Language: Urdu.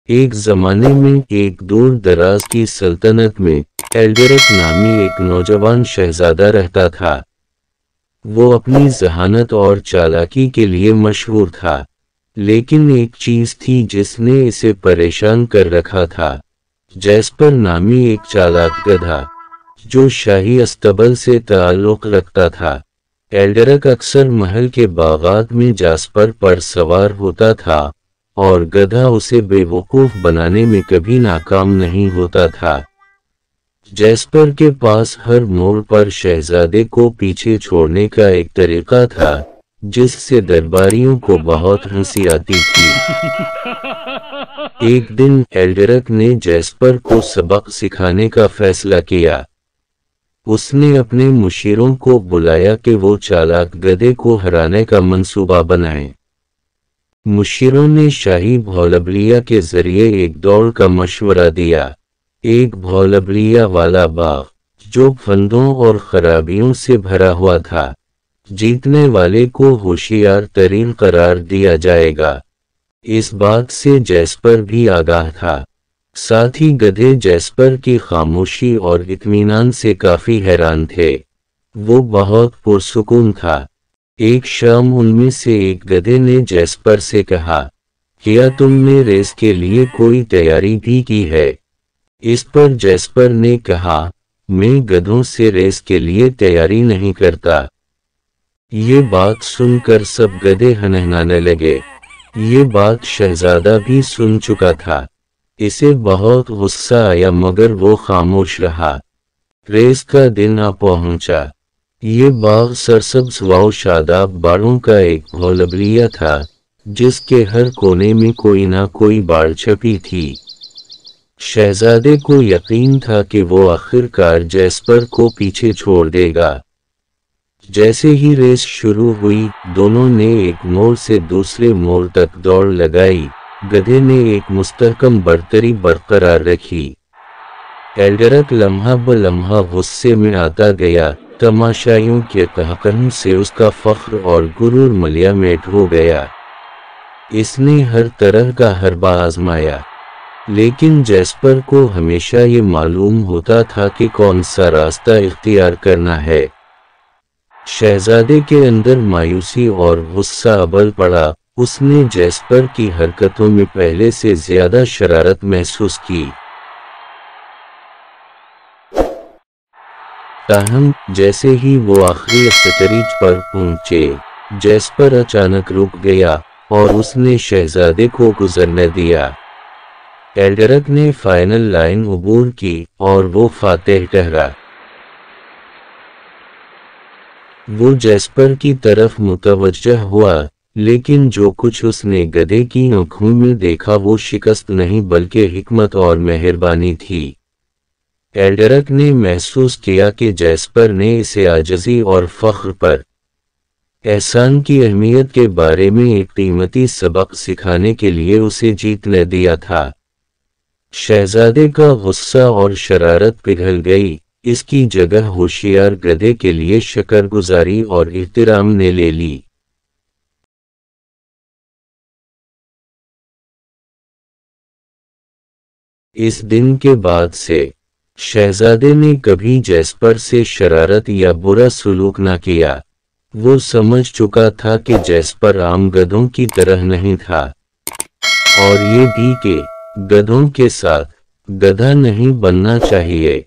ایک زمانے میں ایک دور دراز کی سلطنت میں ایلڈرک نامی ایک نوجوان شہزادہ رہتا تھا۔ وہ اپنی ذہانت اور چالاکی کے لیے مشہور تھا، لیکن ایک چیز تھی جس نے اسے پریشان کر رکھا تھا۔ جیسپر نامی ایک چالاک گدھا جو شاہی استبل سے تعلق رکھتا تھا۔ ایلڈرک اکثر محل کے باغات میں جاسپر پر سوار ہوتا تھا اور گدھا اسے بے وقوف بنانے میں کبھی ناکام نہیں ہوتا تھا۔ جیسپر کے پاس ہر موڑ پر شہزادے کو پیچھے چھوڑنے کا ایک طریقہ تھا جس سے درباریوں کو بہت ہنسی آتی تھی۔ ایک دن ایلڈرک نے جیسپر کو سبق سکھانے کا فیصلہ کیا۔ اس نے اپنے مشیروں کو بلایا کہ وہ چالاک گدھے کو ہرانے کا منصوبہ بنائیں۔ مشیروں نے شاہی بھولبلیا کے ذریعے ایک دوڑ کا مشورہ دیا۔ ایک بھولبلیا والا باغ جو پھندوں اور خرابیوں سے بھرا ہوا تھا۔ جیتنے والے کو ہوشیار ترین قرار دیا جائے گا۔ اس بات سے جیسپر بھی آگاہ تھا۔ ساتھ ہی گدھے جیسپر کی خاموشی اور اطمینان سے کافی حیران تھے۔ وہ بہت پرسکون تھا۔ ایک شام ان میں سے ایک گدھے نے جیسپر سے کہا، کیا تم نے ریس کے لیے کوئی تیاری بھی کی ہے؟ اس پر جیسپر نے کہا، میں گدھوں سے ریس کے لیے تیاری نہیں کرتا۔ یہ بات سن کر سب گدھے ہنہنانے لگے۔ یہ بات شہزادہ بھی سن چکا تھا۔ اسے بہت غصہ آیا مگر وہ خاموش رہا۔ ریس کا دن آ پہنچا۔ یہ باغ سرسبز و شاداب باڑوں کا ایک بھولبلیا تھا جس کے ہر کونے میں کوئی نہ کوئی باڑ چھپی تھی۔ شہزادے کو یقین تھا کہ وہ آخرکار جیسپر کو پیچھے چھوڑ دے گا۔ جیسے ہی ریس شروع ہوئی، دونوں نے ایک موڑ سے دوسرے موڑ تک دوڑ لگائی۔ گدھے نے ایک مستحکم برتری برقرار رکھی۔ ایلڈرک لمحہ بلمحہ غصے میں آتا گیا۔ تماشائیوں کے قہقہوں سے اس کا فخر اور غرور ملیا میٹ ہو گیا۔ اس نے ہر طرح کا حربہ آزمایا، لیکن جیسپر کو ہمیشہ یہ معلوم ہوتا تھا کہ کون سا راستہ اختیار کرنا ہے۔ شہزادے کے اندر مایوسی اور غصہ ابل پڑا۔ اس نے جیسپر کی حرکتوں میں پہلے سے زیادہ شرارت محسوس کی۔ تاہم جیسے ہی وہ آخری سٹریج پر پہنچے، جیسپر اچانک رک گیا اور اس نے شہزادے کو گزرنے دیا۔ ایلڈرک نے فائنل لائن عبور کی اور وہ فاتح ٹھہرا۔ وہ جیسپر کی طرف متوجہ ہوا، لیکن جو کچھ اس نے گدھے کی آنکھوں میں دیکھا وہ شکست نہیں بلکہ حکمت اور مہربانی تھی۔ ایلڈرک نے محسوس کیا کہ جیسپر نے اسے عاجزی اور فخر پر احسان کی اہمیت کے بارے میں ایک قیمتی سبق سکھانے کے لیے اسے جیتنے دیا تھا۔ شہزادے کا غصہ اور شرارت پگھل گئی۔ اس کی جگہ ہوشیار گدھے کے لیے شکر گزاری اور احترام نے لے لی۔ اس دن کے بعد سے شہزادے نے کبھی جیسپر سے شرارت یا برا سلوک نہ کیا۔ وہ سمجھ چکا تھا کہ جیسپر عام گدھوں کی طرح نہیں تھا، اور یہ بھی کہ گدھوں کے ساتھ گدھا نہیں بننا چاہیے۔